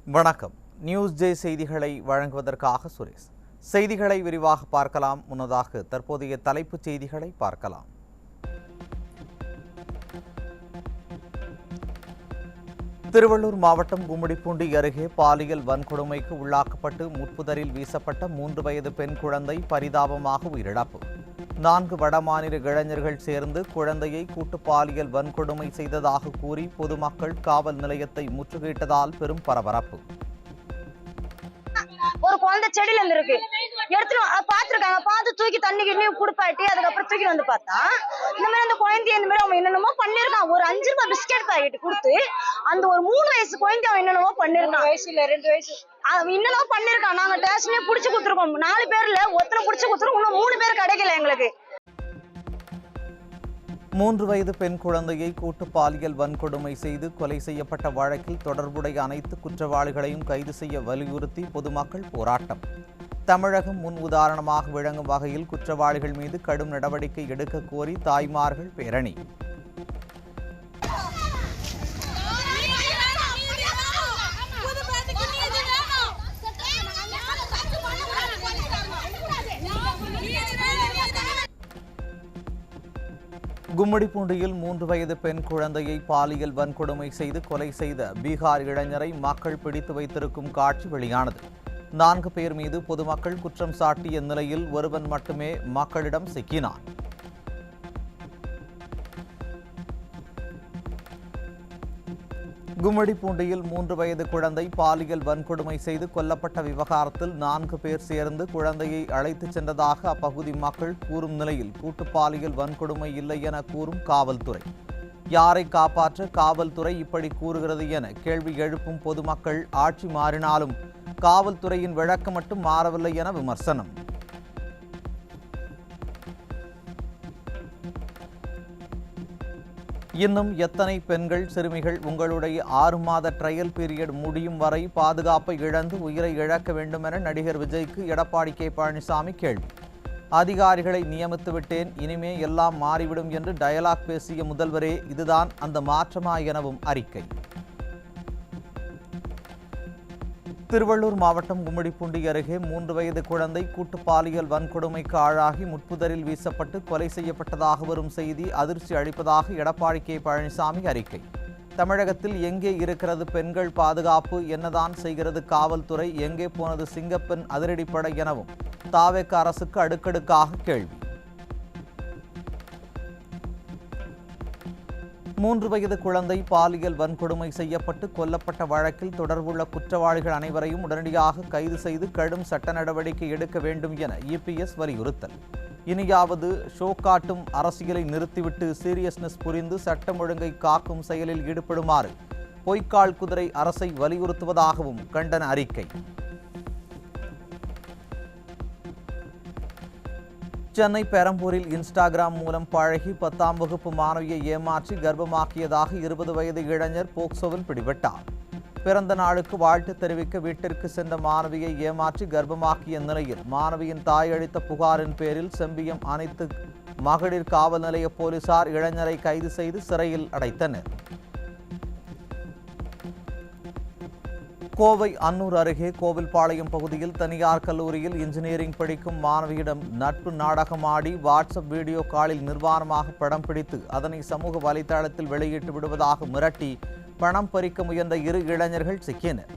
வணக்கம். News J செய்திகளை வழங்குவதற்காக சுரேஷ். செய்திகளை விரிவாக பார்க்கலாம். முன்னதாக தற்போதைய தலைப்புச் செய்திகளை பார்க்கலாம். திருவள்ளூர் மாவட்டம் கும்மிடிப்பூண்டி அருகே பாலியல் வன்கொடுமைக்கு உள்ளாக்கப்பட்டு முட்புதரில் வீசப்பட்ட 3 வயது பெண் குழந்தை பரிதாபமாக உயிரிழப்பு. 4 வடமாநில இளைஞர்கள் சேர்ந்து குழந்தையை கூட்டு பாலியல் வன்கொடுமை செய்ததாக கூறி பொதுமக்கள் காவல் நிலையத்தை முற்றுகையிட்டதால் பெரும் பரபரப்பு. ஒரு குழந்தை செடியில இருந்து இருக்கு எடுத்துட்டு பாத்துருக்காங்க. பார்த்து தூக்கி தண்ணி கிண்ணி குடுப்பாட்டி அதுக்கப்புறம் தூக்கி வந்து பார்த்தா இந்த மாதிரி அந்த குழந்தைய இந்த மாதிரி அவன் என்னென்னமோ பண்ணிருக்கான். ஒரு 5 ரூபாய் பிஸ்கெட் பாக்கெட் கொடுத்து அந்த ஒரு 3 வயசு குழந்தை அவன் என்னென்னமோ பண்ணிருக்கான். வயசுல 2 வயசு என்னென்னமோ பண்ணிருக்கான். நாங்க ஸ்டேஷன்லயே புடிச்சு கொடுத்துருக்கோம். 4 பேர்ல ஒருத்தனை புடிச்சு கொடுத்துருக்கோம். இன்னும் 3 பேர் கிடைக்கல எங்களுக்கு. 3 வயது பெண் குழந்தையை கூட்டு பாலியல் வன்கொடுமை செய்து கொலை செய்யப்பட்ட வழக்கில் தொடர்புடைய அனைத்து குற்றவாளிகளையும் கைது செய்ய வலியுறுத்தி பொதுமக்கள் போராட்டம். தமிழகம் முன் உதாரணமாக விளங்கும் வகையில் குற்றவாளிகள் மீது கடும் நடவடிக்கை எடுக்க கோரி தாய்மார்கள் பேரணி. கும்மிடிப்பூண்டியில் 3 வயது பெண் குழந்தையை பாலியல் வன்கொடுமை செய்து கொலை செய்த பீகார் இளைஞரை மக்கள் பிடித்து வைத்திருக்கும் காட்சி வெளியானது. 4 பேர் மீது பொதுமக்கள் குற்றம் சாட்டிய நிலையில் ஒருவன் மட்டுமே மக்களிடம் சிக்கினான். கும்மிடிப்பூண்டியில் 3 வயது குழந்தை பாலியல் வன்கொடுமை செய்து கொல்லப்பட்ட விவகாரத்தில் 4 பேர் சேர்ந்து குழந்தையை அழைத்துச் சென்றதாக அப்பகுதி மக்கள் கூறும் நிலையில் கூட்டு பாலியல் வன்கொடுமை இல்லை என கூறும் காவல்துறை. யாரை காப்பாற்ற காவல்துறை இப்படி கூறுகிறது என கேள்வி எழுப்பும் பொதுமக்கள் ஆட்சி மாறினாலும் காவல்துறையின் விளக்கம் மட்டும் மாறவில்லை என விமர்சனம். இன்னும் எத்தனை பெண்கள் சிறுமிகள் உங்களுடைய 6 மாத ட்ரையல் பீரியட் முடியும் வரை பாதுகாப்பை இழந்து உயிரை இழக்க வேண்டும் என நடிகர் விஜய்க்கு எடப்பாடி கே பழனிசாமி கேள்வி. அதிகாரிகளை நியமித்து விட்டேன், இனிமே எல்லாம் மாறிவிடும் என்று டயலாக் பேசிய முதல்வரே இதுதான் அந்த மாற்றமா எனவும் அறிக்கை. திருவள்ளூர் மாவட்டம் கும்மிடிப்பூண்டி அருகே 3 வயது குழந்தை கூட்டு பாலியல் வன்கொடுமைக்கு ஆளாகி முட்புதரில் வீசப்பட்டு கொலை செய்யப்பட்டதாக வரும் செய்தி அதிர்ச்சி அளிப்பதாக எடப்பாடி கே பழனிசாமி அறிக்கை. தமிழகத்தில் எங்கே இருக்கிறது பெண்கள் பாதுகாப்பு, என்னதான் செய்கிறது காவல்துறை, எங்கே போனது சிங்கப்பெண் அதிரடிப்படை எனவும் தாவேக அரசுக்கு அடுக்கடுக்காக கேள்வி. 3 வயது குழந்தை பாலியல் வன்கொடுமை செய்யப்பட்டு கொல்லப்பட்ட வழக்கில் தொடர்புள்ள குற்றவாளிகள் அனைவரையும் உடனடியாக கைது செய்து கடும் சட்ட நடவடிக்கை எடுக்க வேண்டும் என இபிஎஸ் வலியுறுத்தல். இனியாவது ஷோ காட்டும் அரசியலை நிறுத்திவிட்டு சீரியஸ்னஸ் புரிந்து சட்டம் ஒழுங்கை காக்கும் செயலில் ஈடுபடுமாறு பொய்க்கால் குதிரை அரசை வலியுறுத்துவதாகவும் கண்டன அறிக்கை. சென்னை பெரம்பூரில் இன்ஸ்டாகிராம் மூலம் பழகி 10ஆம் வகுப்பு மாணவியை ஏமாற்றி கர்ப்பமாக்கியதாக 20 வயது இளைஞர் போக்சோவில் பிடிபட்டார். பிறந்த நாளுக்கு வாழ்த்து தெரிவிக்க வீட்டிற்கு சென்ற மாணவியை ஏமாற்றி கர்ப்பமாக்கிய நிலையில் மாணவியின் தாய் அளித்த புகாரின் பேரில் செம்பியம் அனைத்து மகளிர் காவல் நிலைய போலீசார் இளைஞரை கைது செய்து சிறையில் அடைத்தனர். கோவை அன்னூர் அருகே கோவில்பாளையம் பகுதியில் தனியார் கல்லூரியில் இன்ஜினியரிங் படிக்கும் மாணவியிடம் நட்பு நாடகமாடி வாட்ஸ்அப் வீடியோ காலில் நிர்வாணமாக படம் பிடித்து அதனை சமூக வலைதளத்தில் வெளியிட்டு விடுவதாக மிரட்டி பணம் பறிக்க முயன்ற 2 இளைஞர்கள் சிக்கினர்.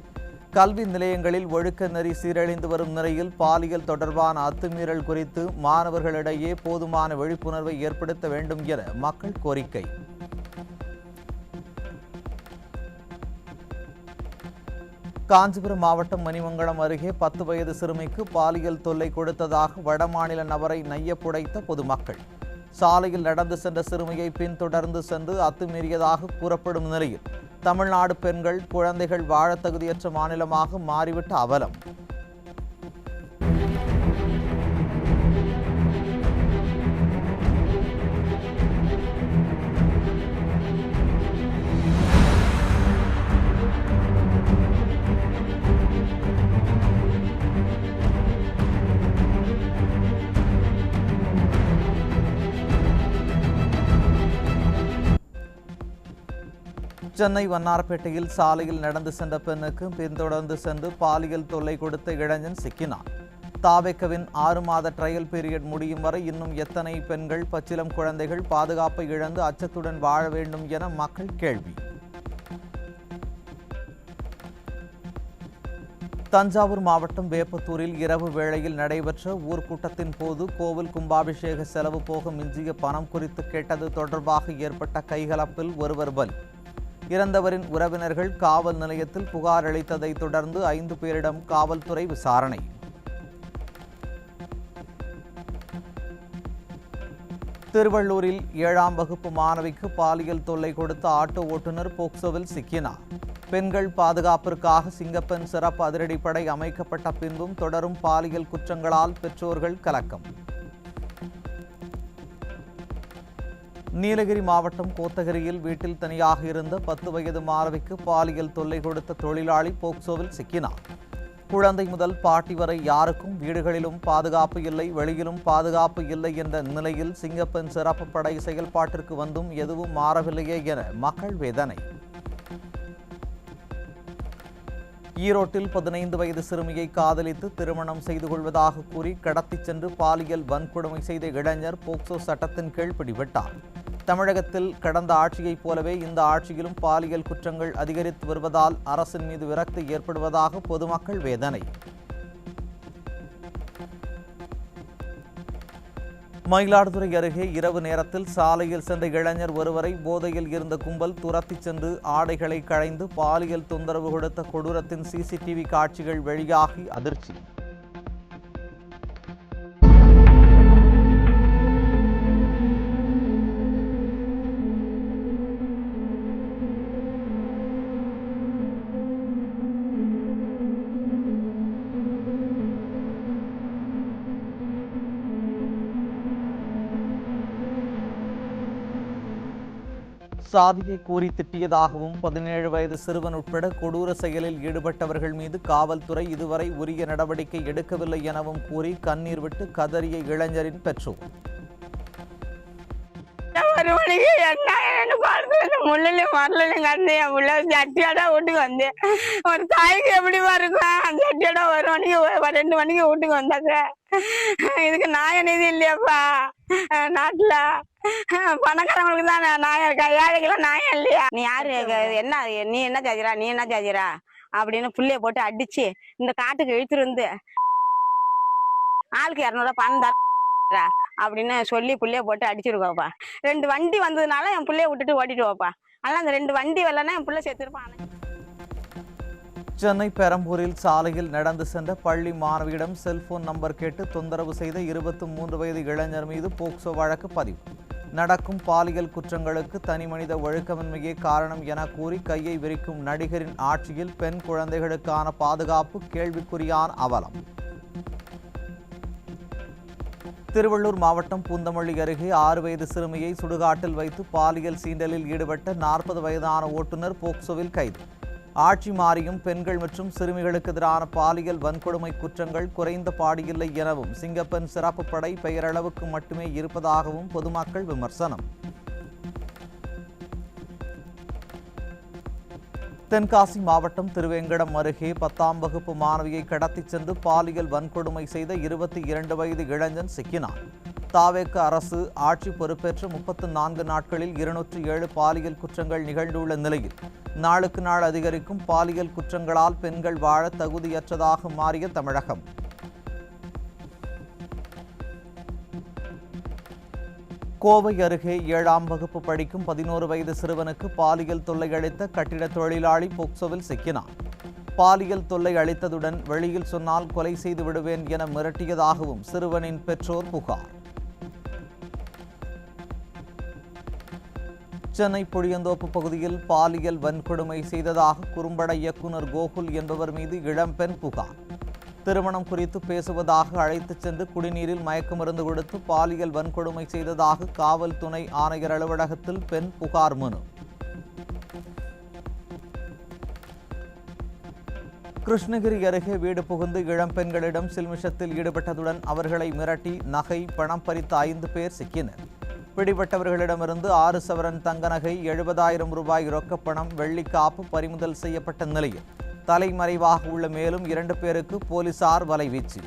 கல்வி நிலையங்களில் ஒழுக்க நெறி சீரழிந்து வரும் நிலையில் பாலியல் தொடர்பான அத்துமீறல் குறித்து மாணவர்களிடையே போதுமான விழிப்புணர்வை ஏற்படுத்த வேண்டும் என மக்கள் கோரிக்கை. காஞ்சிபுரம் மாவட்டம் மணிமங்கலம் அருகே 10 வயது சிறுமிக்கு பாலியல் தொல்லை கொடுத்ததாக வடமாநில நபரை நையப்புடைத்த பொதுமக்கள். சாலையில் நடந்து சென்ற சிறுமியை பின்தொடர்ந்து சென்று அத்துமீறியதாக கூறப்படும் நிலையில் தமிழ்நாடு பெண்கள் குழந்தைகள் வாழ தகுதியற்ற மாநிலமாக மாறிவிட்ட அவலம். சென்னை வண்ணாரப்பேட்டையில் சாலையில் நடந்து சென்ற பெண்ணுக்கு பின்தொடர்ந்து சென்று பாலியல் தொல்லை கொடுத்த இளைஞன் சிக்கினான். தாவேக்கவின் 6 மாத ட்ரையல் பீரியட் முடியும் வரை இன்னும் எத்தனை பெண்கள், பச்சிளம் குழந்தைகள் பாதுகாப்பை இழந்து அச்சத்துடன் வாழ வேண்டும் என மக்கள் கேள்வி. தஞ்சாவூர் மாவட்டம் வேப்பத்தூரில் இரவு வேளையில் நடைபெற்ற ஊர்க்கூட்டத்தின் போது கோவில் கும்பாபிஷேக செலவு போக மிஞ்சிய பணம் குறித்து கேட்டது தொடர்பாக ஏற்பட்ட கைகலப்பில் ஒருவர் பலி. இறந்தவரின் உறவினர்கள் காவல் நிலையத்தில் புகார் அளித்ததை தொடர்ந்து 5 பேரிடம் காவல்துறை விசாரணை. திருவள்ளூரில் 7ஆம் வகுப்பு மாணவிக்கு பாலியல் தொல்லை கொடுத்த ஆட்டோ ஓட்டுநர் போக்சோவில் சிக்கினார். பெண்கள் பாதுகாப்பிற்காக சிங்கப்பெண் சிறப்பு அதிரடிப்படை அமைக்கப்பட்ட பின்பும் தொடரும் பாலியல் குற்றங்களால் பெற்றோர்கள் கலக்கம். நீலகிரி மாவட்டம் கோத்தகிரியில் வீட்டில் தனியாக இருந்த 10 வயது மாணவிக்கு பாலியல் தொல்லை கொடுத்த தொழிலாளி போக்சோவில் சிக்கினார். குழந்தை முதல் பாட்டி வரை யாருக்கும் வீடுகளிலும் பாதுகாப்பு இல்லை, வெளியிலும் பாதுகாப்பு இல்லை என்ற நிலையில் சிங்கப்பெண் சிறப்பு படை செயல்பாட்டிற்கு வந்தும் எதுவும் மாறவில்லையே என மக்கள் வேதனை. ஈரோட்டில் 15 வயது சிறுமியை காதலித்து திருமணம் செய்து கொள்வதாக கூறி கடத்திச் சென்று பாலியல் வன்கொடுமை செய்த இளைஞர் போக்சோ சட்டத்தின் கீழ் பிடிபட்டார். தமிழகத்தில் கடந்த ஆட்சியைப் போலவே இந்த ஆட்சியிலும் பாலியல் குற்றங்கள் அதிகரித்து வருவதால் அரசின் மீது விரக்தி ஏற்படுவதாக பொதுமக்கள் வேதனை. மயிலாடுதுறை அருகே இரவு நேரத்தில் சாலையில் சென்ற இளைஞர் ஒருவரை போதையில் இருந்த கும்பல் துரத்திச் சென்று ஆடைகளை களைந்து பாலியல் தொந்தரவு கொடுத்த கொடூரத்தின் சிசிடிவி காட்சிகள் வெளியாகி அதிர்ச்சி. சாதியை கூறி திட்டியதாகவும் 17 வயது சிறுவன் உட்பட கொடூர செயலில் ஈடுபட்டவர்கள் மீது காவல்துறை இதுவரை உரிய நடவடிக்கை எடுக்கவில்லை எனவும் கூறி கண்ணீர் விட்டு கதறிய இளைஞரின் பெற்றோர். ஒரு தாய்க்கு எப்படி இருக்கும், சட்டியோட 1 மணிக்கு 2 மணிக்கு வீட்டுக்கு வந்தாங்க. இதுக்கு நாய நிதி இல்லையாப்பா நாட்டுல. பணக்காரங்களுக்கு தான் நாயம் இருக்கா, ஏழைக்கெல்லாம் நாயம் இல்லையா? நீ யாரு, என்ன நீ என்ன ஜாதிரா, நீ என்ன ஜாதிரா அப்படின்னு புள்ளைய போட்டு அடிச்சு இந்த காட்டுக்கு இழுத்துட்டு வந்து ஆளுக்கு 200 பணம் தர அப்படின்னு சொல்லி புள்ளைய போட்டு அடிச்சிருக்கோப்பா. 2 வண்டி வந்ததுனால என் புள்ளைய விட்டுட்டு ஓட்டிட்டு வாப்பா. ஆனால் அந்த 2 வண்டி வரலன்னா என் புள்ள செத்துருப்பான். சென்னை பெரம்பூரில் சாலையில் நடந்து சென்ற பள்ளி மாணவியிடம் செல்போன் நம்பர் கேட்டு தொந்தரவு செய்த 23 வயது இளைஞர் மீது போக்சோ வழக்கு பதிவு. நடக்கும் பாலியல் குற்றங்களுக்கு தனிமனித ஒழுக்கமின்மையே காரணம் என கூறி கையை விரிக்கும் நடிகரின் ஆட்சியில் பெண் குழந்தைகளுக்கான பாதுகாப்பு கேள்விக்குறியான அவலம். திருவள்ளூர் மாவட்டம் பூந்தமல்லி அருகே 6 வயது சிறுமியை சுடுகாட்டில் வைத்து பாலியல் சீண்டலில் ஈடுபட்ட 40 வயதான ஓட்டுநர் போக்சோவில் கைது. ஆட்சி மாறியும் பெண்கள் மற்றும் சிறுமிகளுக்கு எதிரான பாலியல் வன்கொடுமை குற்றங்கள் குறைந்த பாடியில்லை எனவும் சிங்கப்பெண் சிறப்பு படை பெயரளவுக்கு மட்டுமே இருப்பதாகவும் பொதுமக்கள் விமர்சனம். தென்காசி மாவட்டம் திருவேங்கடம் அருகே 10ஆம் வகுப்பு மாணவியை கடத்திச் சென்று பாலியல் வன்கொடுமை செய்த 22 வயது இளைஞன் சிக்கினான். தாவேக அரசு ஆட்சி பொறுப்பேற்ற 34 நாட்களில் 207 பாலியல் குற்றங்கள் நிகழ்ந்துள்ள நிலையில் நாளுக்கு நாள் அதிகரிக்கும் பாலியல் குற்றங்களால் பெண்கள் வாழ தகுதியற்றதாக மாறிய தமிழகம். கோவை அருகே 7ஆம் வகுப்பு படிக்கும் 11 வயது சிறுவனுக்கு பாலியல் தொல்லை அளித்த கட்டிட தொழிலாளி போக்சோவில் சிக்கினார். பாலியல் தொல்லை அளித்ததுடன் வெளியில் சொன்னால் கொலை செய்து விடுவேன் என மிரட்டியதாகவும் சிறுவனின் பெற்றோர் புகார். சென்னை புளியந்தோப்பு பகுதியில் பாலியல் வன்கொடுமை செய்ததாக குறும்பட இயக்குனர் கோகுல் என்பவர் மீது இளம்பெண் புகார். திருமணம் குறித்து பேசுவதாக அழைத்துச் சென்று குடிநீரில் மயக்கமருந்து கொடுத்து பாலியல் வன்கொடுமை செய்ததாக காவல் துணை ஆணையர் அலுவலகத்தில் பெண் புகார் மனு. கிருஷ்ணகிரி அருகே வீடு புகுந்து இளம்பெண்களிடம் சில்மிஷத்தில் ஈடுபட்டதுடன் அவர்களை மிரட்டி நகை, பணம் பறித்த 5 பேர் சிக்கினர். பிடிபட்டவர்களிடமிருந்து 6 சவரன் தங்க நகை, 70,000 ரூபாய் ரொக்கப்பணம், வெள்ளிக்காப்பு பறிமுதல் செய்யப்பட்ட நிலையில் தலைமறைவாக உள்ள மேலும் 2 பேருக்கு போலீசார் வலைவீச்சு.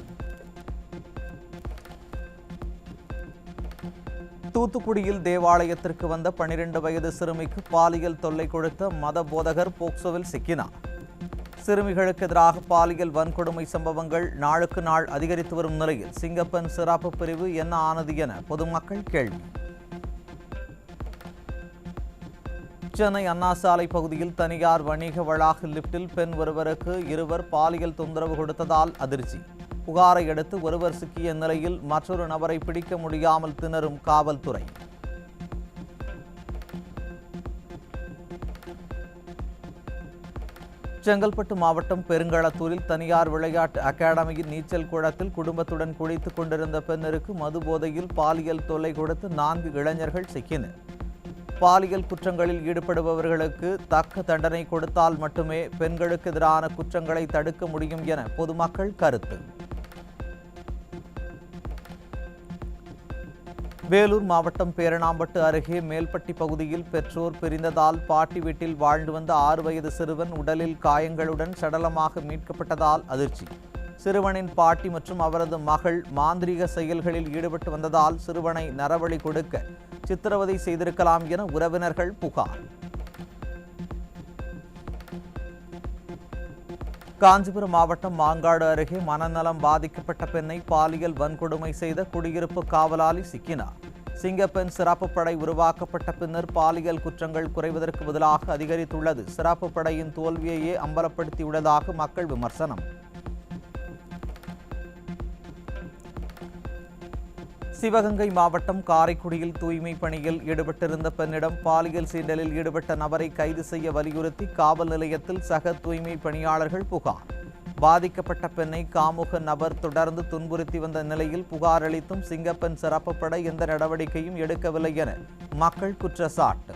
தூத்துக்குடியில் தேவாலயத்திற்கு வந்த 12 வயது சிறுமிக்கு பாலியல் தொல்லை கொடுத்த மத போதகர் போக்சோவில் சிக்கினார். சிறுமிகளுக்கு எதிராக பாலியல் வன்கொடுமை சம்பவங்கள் நாளுக்கு நாள் அதிகரித்து வரும் நிலையில் சிங்கப்பெண் சிறப்பு பிரிவு என்ன ஆனது என பொதுமக்கள் கேள்வி. சென்னை அண்ணா சாலை பகுதியில் தனியார் வணிக வளாக லிப்டில் பெண் ஒருவருக்கு இருவர் பாலியல் தொந்தரவு கொடுத்ததால் அதிர்ச்சி. புகாரை அடுத்து ஒருவர் சிக்கிய நிலையில் மற்றொரு நபரை பிடிக்க முடியாமல் திணறும் காவல்துறை. செங்கல்பட்டு மாவட்டம் பெருங்களத்தூரில் தனியார் விளையாட்டு அகாடமியின் நீச்சல் குளத்தில் குடும்பத்துடன் குளித்துக் கொண்டிருந்த பெண்ணிற்கு மது போதையில் பாலியல் தொல்லை கொடுத்து 4 இளைஞர்கள் சிக்கினர். பாலியல் குற்றங்களில் ஈடுபடுபவர்களுக்கு தக்க தண்டனை கொடுத்தால் மட்டுமே பெண்களுக்கு எதிரான குற்றங்களை தடுக்க முடியும் என பொதுமக்கள் கருத்து. வேலூர் மாவட்டம் பேரணாம்பட்டு அருகே மேல்பட்டி பகுதியில் பெற்றோர் பிரிந்ததால் பாட்டி வீட்டில் வாழ்ந்து வந்த 6 வயது சிறுவன் உடலில் காயங்களுடன் சடலமாக மீட்கப்பட்டதால் அதிர்ச்சி. சிறுவனின் பாட்டி மற்றும் அவரது மகள் மாந்திரீக செயல்களில் ஈடுபட்டு வந்ததால் சிறுவனை நரபலி கொடுக்க சித்திரவதை செய்திருக்கலாம் என உறவினர்கள் புகார். காஞ்சிபுரம் மாவட்டம் மாங்காடு அருகே மனநலம் பாதிக்கப்பட்ட பெண்ணை பாலியல் வன்கொடுமை செய்த குடியிருப்பு காவலாளி சிக்கினார். சிங்கப்பெண் சிறப்பு படை உருவாக்கப்பட்ட பின்னர் பாலியல் குற்றங்கள் குறைவதற்கு பதிலாக அதிகரித்துள்ளது சிறப்பு படையின் தோல்வியையே அம்பலப்படுத்தியுள்ளதாக மக்கள் விமர்சனம். சிவகங்கை மாவட்டம் காரைக்குடியில் தூய்மை பணியில் ஈடுபட்டிருந்த பெண்ணிடம் பாலியல் சீண்டலில் ஈடுபட்ட நபரை கைது செய்ய வலியுறுத்தி காவல் நிலையத்தில் சக தூய்மை பணியாளர்கள் புகார். பாதிக்கப்பட்ட பெண்ணை காமுக நபர் தொடர்ந்து துன்புறுத்தி வந்த நிலையில் புகார் அளித்தும் சிங்கப்பெண் சிறப்பு படை எந்த நடவடிக்கையும் எடுக்கவில்லை என மக்கள் குற்றச்சாட்டு.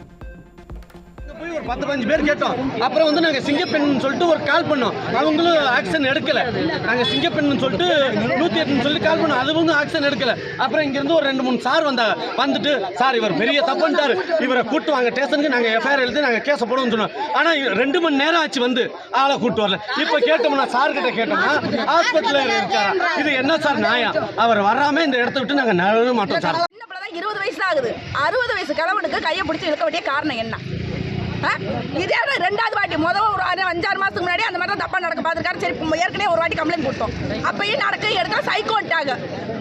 போய் ஒரு 10-15 பேர் கேட்டோம். அப்புறம் நாங்க சிங்கப்பெண் சொல்லிட்டு ஒரு கால் பண்ணோம். அவங்களும் ஆக்ஷன் எடுக்கல. நாங்க சிங்கப்பெண் சொல்லிட்டு 108 சொல்லி கால் பண்ணோம். அதுவும் ஆக்ஷன் எடுக்கல. அப்புறம் இங்க இருந்து ஒரு 2-3 சார் வந்துட்டு சார் இவர் பெரிய தப்பு பண்ணிட்டாரு, இவரை கூட்டு வாங்க ஸ்டேஷனுக்கு, நாங்க எஃப்ஐஆர் எழுதி நாங்க கேஸ போடுவோம்னு சொன்னோம். ஆனா 2 மணி நேரம் ஆச்சு வந்து ஆளை கூட்டு வரல. இப்ப கேட்டோம்னா சார் கிட்ட கேட்டோம்னா ஹாஸ்பிட்டல்ல இருக்காரா. இது என்ன சார் நியாயம்? அவர் வராம இந்த இடத்த விட்டு நாங்க நகரவே மாட்டோம் சார். 20 வயசு ஆகுது. 60 வயசு கிழவனுக்கு கையை பிடிச்சி இழுக்க வேண்டிய காரணம் என்ன? இதே 2வது வாட்டி ஒரு 5-6 மாசத்துக்கு முன்னாடி அந்த மாதிரி தான் தப்பா நடக்க பார்த்துருக்காரு. சரி ஏற்கனவே ஒரு வாட்டி கம்ப்ளைண்ட் கொடுத்தோம். அப்பயும் நடக்க இடத்துல சைக்கோட்டாங்க.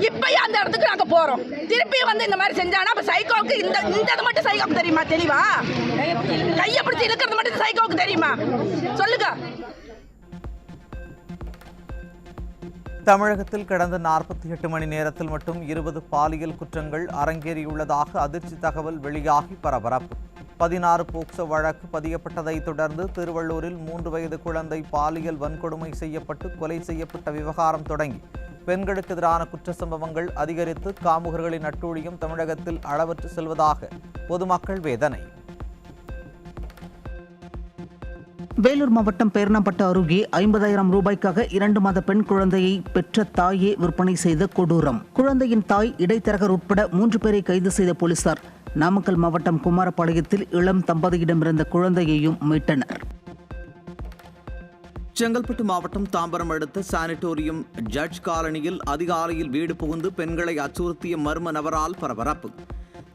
இப்பயும் அந்த இடத்துக்கு நாங்க போறோம். திருப்பி இந்த மாதிரி செஞ்சானா அப்ப சைக்கோவுக்கு இந்த மட்டும் சைக்கோவுக்கு தெரியுமா? தெளிவா கையை பிடிச்சி இழுக்கிறது மட்டும் சைக்கோவுக்கு தெரியுமா? சொல்லுங்க. தமிழகத்தில் கடந்த 48 மணி நேரத்தில் மட்டும் 20 பாலியல் குற்றங்கள் அரங்கேறியுள்ளதாக அதிர்ச்சி தகவல் வெளியாகி பரபரப்பு. 16 போக்சோ வழக்கு பதியப்பட்டதை தொடர்ந்து திருவள்ளூரில் 3 வயது குழந்தை பாலியல் வன்கொடுமை செய்யப்பட்டு கொலை செய்யப்பட்ட விவகாரம் தொடங்கி பெண்களுக்கு எதிரான குற்ற சம்பவங்கள் அதிகரித்து காமுகர்களின் அட்டூழியம் தமிழகத்தில் அளவற்று செல்வதாக பொதுமக்கள் வேதனை. வேலூர் மாவட்டம் பேரணாம்பட்டு அருகே 50,000 ரூபாய்க்காக 2 மாத பெண் குழந்தையை பெற்ற தாயே விற்பனை செய்த கொடூரம். குழந்தையின் தாய், இடைத்தரகர் உட்பட 3 பேரை கைது செய்த போலீசார் நாமக்கல் மாவட்டம் குமாரபாளையத்தில் இளம் தம்பதியிடமிருந்த குழந்தையையும் மீட்டனர். செங்கல்பட்டு மாவட்டம் தாம்பரம் அடுத்த சானிட்டோரியம் ஜட்ஜ் காலனியில் அதிகாலையில் வீடு புகுந்து பெண்களை அச்சுறுத்திய மர்ம நபரால் பரபரப்பு.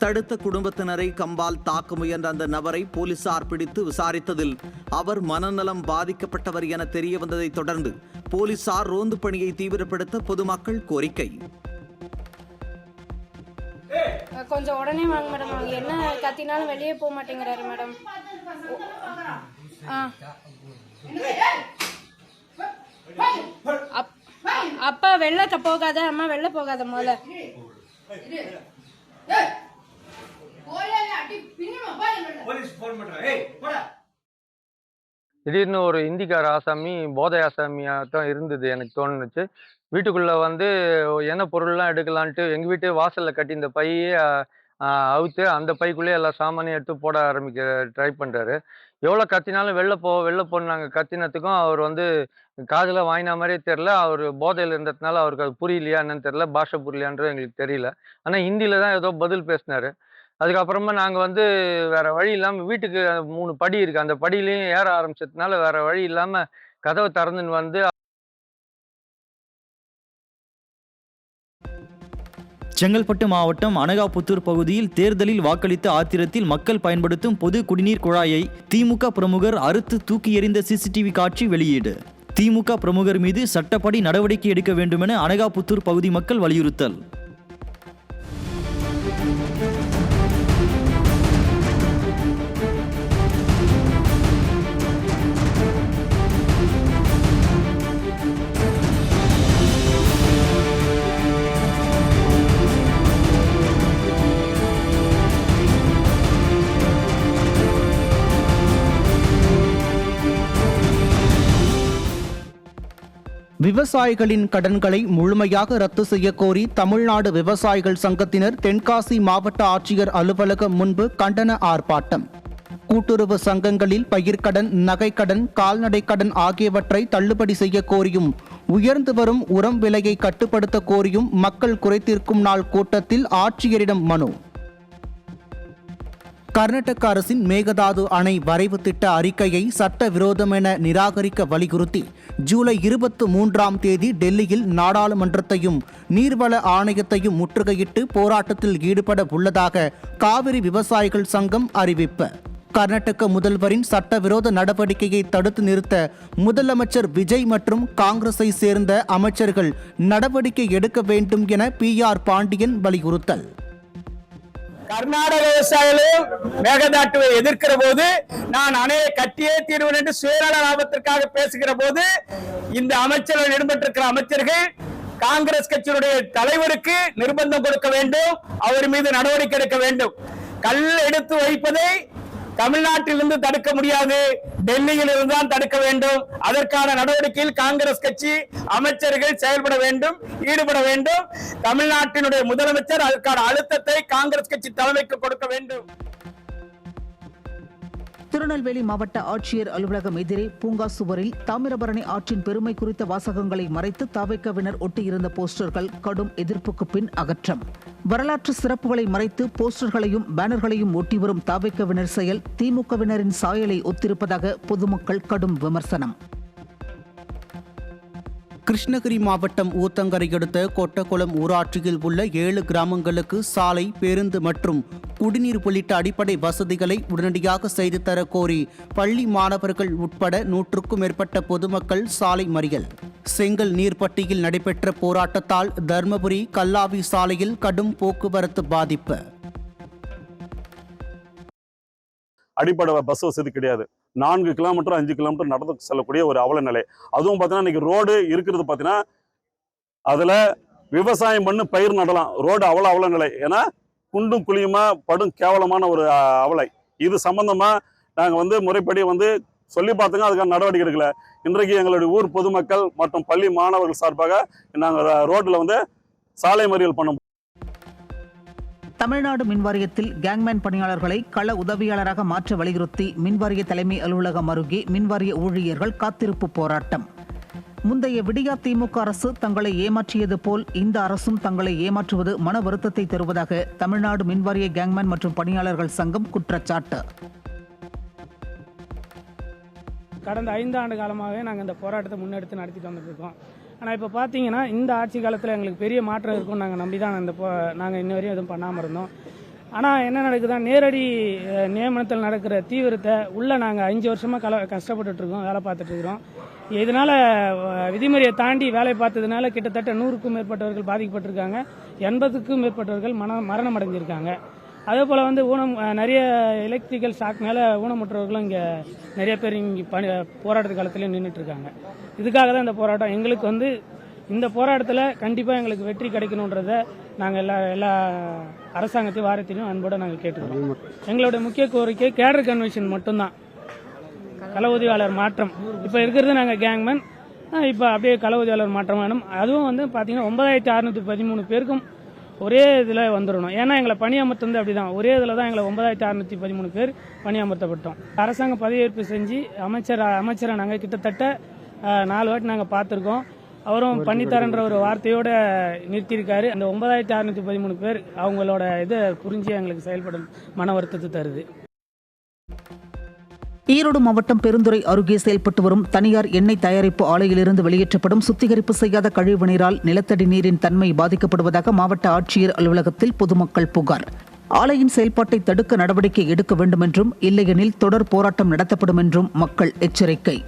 தடுத்த குடும்பத்தினரை கம்பால் தாக்க முயன்ற அந்த நபரை போலீசார் பிடித்து விசாரித்ததில் அவர் மனநலம் பாதிக்கப்பட்டவர் என தெரிய வந்ததை தொடர்ந்து போலீசார் ரோந்து பணியை தீவிரப்படுத்த பொதுமக்கள் கோரிக்கை. கொஞ்சம் உடனே வாங்க மேடம். அவங்க என்ன கத்தினாலும் வெளியே போக மாட்டேங்கிறாரு மேடம். அப்பா வெளில போகாத, அம்மா வெளில போகாத. முதல்ல திடீர்னு ஒரு இந்திக்கார ஆசாமி போதை ஆசாமியாக தான் இருந்தது எனக்கு தோணுச்சு. வீட்டுக்குள்ளே என்ன பொருள்லாம் எடுக்கலான்ட்டு எங்கள் வீட்டு வாசலில் கட்டி இந்த பையே அவுத்து அந்த பைக்குள்ளேயே எல்லா சாமானையும் எடுத்து போட ட்ரை பண்ணுறாரு. எவ்வளோ கத்தினாலும் வெளில போன்னு நாங்கள் கத்தினத்துக்கும் அவர் காதில் வாங்கின மாதிரியே தெரில. அவர் போதையில் இருந்ததுனால அவருக்கு அது புரியலையா என்னன்னு தெரில, பாஷை புரியலையான்றது எங்களுக்கு தெரியல. ஆனால் ஹிந்தியில் தான் ஏதோ பதில் பேசினார். அதுக்கப்புறமா நாங்கள் வந்து வேற வழி இல்லாமல் வீட்டுக்கு 3 படி இருக்குது, அந்த படியிலையும் ஏற ஆரம்பிச்சதுனால வேற வழி இல்லாமல் கதவை திறந்துன்னு வந்து செங்கல்பட்டு மாவட்டம் அனகாபுத்தூர் பகுதியில் தேர்தலில் வாக்களித்த ஆத்திரத்தில் மக்கள் பயன்படுத்தும் பொது குடிநீர் குழாயை திமுக பிரமுகர் அறுத்து தூக்கி எறிந்த சிசிடிவி காட்சி வெளியீடு. திமுக பிரமுகர் மீது சட்டப்படி நடவடிக்கை எடுக்க வேண்டுமென அனகாபுத்தூர் பகுதி மக்கள் வலியுறுத்தல். விவசாயிகளின் கடன்களை முழுமையாக ரத்து செய்ய கோரி தமிழ்நாடு விவசாயிகள் சங்கத்தினர் தென்காசி மாவட்ட ஆட்சியர் அலுவலகம் முன்பு கண்டன ஆர்ப்பாட்டம். கூட்டுறவு சங்கங்களில் பயிர்க்கடன், நகைக்கடன், கால்நடை கடன் ஆகியவற்றை தள்ளுபடி செய்ய கோரியும், உயர்ந்து வரும் உரம் விலையை கட்டுப்படுத்த கோரியும் மக்கள் குறைதீர்க்கும் நாள் கூட்டத்தில் ஆட்சியரிடம் மனு. கர்நாடக அரசின் மேகதாது அணை வரைவு திட்ட அறிக்கையை சட்டவிரோதம் என நிராகரிக்க வலியுறுத்தி ஜூலை 23ஆம் தேதி டெல்லியில் நாடாளுமன்றத்தையும் நீர்வள ஆணையத்தையும் முற்றுகையிட்டு போராட்டத்தில் ஈடுபட உள்ளதாக காவிரி விவசாயிகள் சங்கம் அறிவிப்பு. கர்நாடக முதல்வரின் சட்டவிரோத நடவடிக்கையை தடுத்து நிறுத்த முதலமைச்சர் விஜய் மற்றும் காங்கிரஸை சேர்ந்த அமைச்சர்கள் நடவடிக்கை எடுக்க வேண்டும் என PR பாண்டியன் வலியுறுத்தல். கர்நாடக விவசாயிகளும் மேகதாட்டுவை எதிர்க்கிற போது நான் அணையை கட்டியே தீர்வேன் என்று சுயநல லாபத்திற்காக பேசுகிற போது இந்த அமைச்சர்கள் இடம்பெற்றிருக்கிற அமைச்சர்கள் காங்கிரஸ் கட்சியினுடைய தலைவருக்கு நிர்பந்தம் கொடுக்க வேண்டும், அவர் மீது நடவடிக்கை எடுக்க வேண்டும். கல் எடுத்து வைப்பதை தமிழ்நாட்டிலிருந்து தடுக்க முடியாது, டெல்லியில் இருந்துதான் தடுக்க வேண்டும். அதற்கான நடவடிக்கையில் காங்கிரஸ் கட்சி அமைச்சர்கள் செயல்பட வேண்டும், ஈடுபட வேண்டும். தமிழ்நாட்டினுடைய முதலமைச்சர் அதற்கான அழுத்தத்தை காங்கிரஸ் கட்சி தலைமைக்கு கொடுக்க வேண்டும். திருநெல்வேலி மாவட்ட ஆட்சியர் அலுவலகம் எதிரே பூங்கா சுவரில் தாமிரபரணி ஆற்றின் பெருமை குறித்த வாசகங்களை மறைத்து தவிகவினர் ஒட்டியிருந்த போஸ்டர்கள் கடும் எதிர்ப்புக்கு பின் அகற்றம். வரலாற்று சிறப்புகளை மறைத்து போஸ்டர்களையும் பேனர்களையும் ஒட்டி வரும் தவிகவினர் செயல் திமுகவினரின் சாயலை ஒத்திருப்பதாக பொதுமக்கள் கடும் விமர்சனம். கிருஷ்ணகிரி மாவட்டம் ஊத்தங்கரை அடுத்த கொட்டக்குளம் ஊராட்சியில் உள்ள 7 கிராமங்களுக்கு சாலை, பேருந்து மற்றும் குடிநீர் உள்ளிட்ட அடிப்படை வசதிகளை உடனடியாக செய்து தர கோரி பள்ளி மாணவர்கள் உட்பட 100க்கும் மேற்பட்ட பொதுமக்கள் சாலை மறியல். செங்கல் நீர்பட்டியில் நடைபெற்ற போராட்டத்தால் தர்மபுரி கல்லாவி சாலையில் கடும் போக்குவரத்து பாதிப்பு. அடிப்படை பஸ் வசதி கிடையாது. 4 கிலோமீட்டர் 5 கிலோமீட்டர் நடந்து செல்லக்கூடிய ஒரு அவல நிலை. அதுவும் பார்த்தீங்கன்னா இன்னைக்கு ரோடு இருக்கிறது பார்த்தீங்கன்னா அதில் விவசாயம் பண்ணி பயிர் நடலாம், ரோடு அவ்வளோ அவல நிலை. ஏன்னா குண்டும் குழியுமா படும் கேவலமான ஒரு அவலை. இது சம்பந்தமா நாங்கள் முறைப்படி சொல்லி பார்த்துங்க, அதுக்கான நடவடிக்கை எடுக்கல. இன்றைக்கு எங்களுடைய ஊர் பொதுமக்கள் மற்றும் பள்ளி மாணவர்கள் சார்பாக நாங்கள் ரோட்டில் சாலை மறியல் பண்ணோம். தமிழ்நாடு மின்வாரியத்தில் கேங்மேன் பணியாளர்களை கள உதவியாளராக மாற்ற வலியுறுத்தி மின்வாரிய தலைமை அலுவலகம் அருகே மின்வாரிய ஊழியர்கள் காத்திருப்பு போராட்டம். முந்தைய விடியா திமுக அரசு தங்களை ஏமாற்றியது போல் இந்த அரசும் தங்களை ஏமாற்றுவது மன வருத்தத்தை தருவதாக தமிழ்நாடு மின்வாரிய கேங்மேன் மற்றும் பணியாளர்கள் சங்கம் குற்றச்சாட்டு. கடந்த 5 ஆண்டு காலமாகவே நாங்கள் இந்த போராட்டத்தை முன்னெடுத்து நடத்திட்டு வந்துட்டு இருக்கோம். ஆனால் இப்போ பார்த்தீங்கன்னா இந்த ஆட்சி காலத்தில் எங்களுக்கு பெரிய மாற்றம் இருக்கும்னு நாங்கள் நம்பி தான் நாங்கள் இன்ன வரையும் எதுவும் பண்ணாமல் இருந்தோம். ஆனால் என்ன நடக்குதுன்னா நேரடி நியமனத்தில் நடக்கிற தீவிரத்தை உள்ளே நாங்கள் 5 வருஷமாக கஷ்டப்பட்டுருக்கோம், வேலை பார்த்துட்ருக்குறோம். இதனால் விதிமுறையை தாண்டி வேலை பார்த்ததுனால கிட்டத்தட்ட 100க்கும் மேற்பட்டவர்கள் பாதிக்கப்பட்டிருக்காங்க, 80க்கும் மேற்பட்டவர்கள் மரணம் அடைஞ்சிருக்காங்க. அதே போல் நிறைய எலக்ட்ரிக்கல் ஷாக் மேலே ஊனமுற்றவர்களும் இங்கே நிறைய பேர் இங்கே போராட்ட காலத்துலேயும் நின்றுட்டுருக்காங்க. இதுக்காக தான் இந்த போராட்டம். எங்களுக்கு இந்த போராட்டத்தில் கண்டிப்பாக எங்களுக்கு வெற்றி கிடைக்கணுன்றதை நாங்கள் எல்லா அரசாங்கத்தையும் வாரத்தையும் அன்போடு நாங்கள் கேட்டுக்கிறோம். எங்களுடைய முக்கிய கோரிக்கை கேடர் கன்வென்ஷன் மட்டும்தான், கள உதவியாளர் மாற்றம். இப்போ இருக்கிறது நாங்கள் கேங்மேன், இப்போ அப்படியே கள உதவியாளர் மாற்றம் வேணும். அதுவும் பார்த்தீங்கன்னா 9613 பேருக்கும் ஒரே இதில் வந்துடணும். ஏன்னா எங்களை பணியமர்த்தது அப்படி தான், ஒரே இதில் தான் எங்களை 9613 பேர் பணியமர்த்தப்பட்டோம். அரசாங்கம் பதவியேற்பு செஞ்சு அமைச்சரை நாங்கள் கிட்டத்தட்ட 4 வாட்டி நாங்கள் பார்த்துருக்கோம். அவரும் பண்ணித்தரன்ற ஒரு வார்த்தையோடு நிறுத்தியிருக்காரு. அந்த 9613 பேர் அவங்களோட இதை புரிஞ்சு எங்களுக்கு செயல்படும் மன வருத்தத்தை தருது. ஈரோடு மாவட்டம் பெருந்துறை அருகே செயல்பட்டு வரும் தனியார் எண்ணெய் தயாரிப்பு ஆலையிலிருந்து வெளியேற்றப்படும் சுத்திகரிப்பு செய்யாத கழிவு நீரால் நிலத்தடி நீரின் தன்மை பாதிக்கப்படுவதாக மாவட்ட ஆட்சியர் அலுவலகத்தில் பொதுமக்கள் புகார். ஆலையின் செயல்பாட்டை தடுக்க நடவடிக்கை எடுக்க வேண்டும் என்றும், இல்லையெனில் தொடர் போராட்டம் நடத்தப்படும் என்றும் மக்கள் எச்சரிக்கை.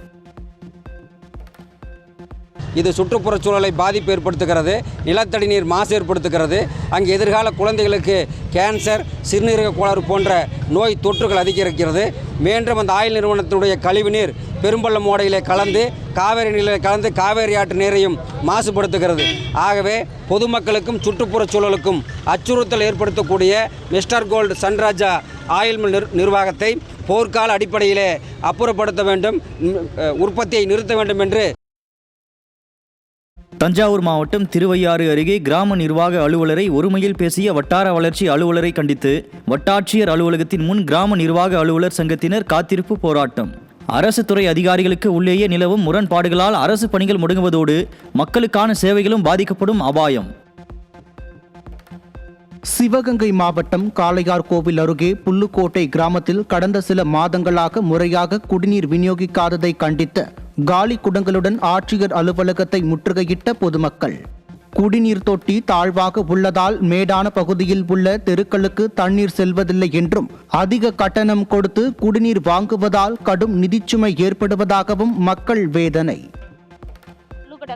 இது சுற்றுப்புறச் சூழலை பாதிப்பு ஏற்படுத்துகிறது, நிலத்தடி நீர் மாசு ஏற்படுத்துகிறது. அங்கே எதிர்கால குழந்தைகளுக்கு கேன்சர், சிறுநீரக கோளாறு போன்ற நோய் தொற்றுகள் அதிகரிக்கிறது. மீண்டும் அந்த ஆயில் நிறுவனத்தினுடைய கழிவு நீர் பெரும்பள்ளம் ஓடையிலே கலந்து காவேரி நீரில் கலந்து காவேரி ஆற்று நீரையும் மாசுபடுத்துகிறது. ஆகவே பொதுமக்களுக்கும் சுற்றுப்புறச் சூழலுக்கும் அச்சுறுத்தல் ஏற்படுத்தக்கூடிய மிஸ்டர் கோல்டு சன்ராஜா ஆயில் மில் நிர்வாகத்தை போர்க்கால அடிப்படையிலே அப்புறப்படுத்த வேண்டும், உற்பத்தியை நிறுத்த வேண்டும் என்று தஞ்சாவூர் மாவட்டம் திருவையாறு அருகே கிராம நிர்வாக அலுவலரை ஒருமையில் பேசிய வட்டார வளர்ச்சி அலுவலரை கண்டித்து வட்டாட்சியர் அலுவலகத்தின் முன் கிராம நிர்வாக அலுவலர் சங்கத்தினர் காத்திருப்பு போராட்டம். அரசு துறை அதிகாரிகளுக்கு உள்ளேயே நிலவும் முரண்பாடுகளால் அரசு பணிகள் முடங்குவதோடு மக்களுக்கான சேவைகளும் பாதிக்கப்படும் அபாயம். சிவகங்கை மாவட்டம் காளையார் கோவில் அருகே புல்லுக்கோட்டை கிராமத்தில் கடந்த சில மாதங்களாக முறையாக குடிநீர் விநியோகிக்காததை கண்டித்து காலி குடங்களுடன் ஆட்சியர் அலுவலகத்தை முற்றுகையிட்ட பொதுமக்கள். குடிநீர் தொட்டி தாழ்வாக உள்ளதால் மேடான பகுதியில் உள்ள தெருக்களுக்கு தண்ணீர் செல்வதில்லை என்றும், அதிக கட்டணம் கொடுத்து குடிநீர் வாங்குவதால் கடும் நிதிச்சுமை ஏற்படுவதாகவும் மக்கள் வேதனை.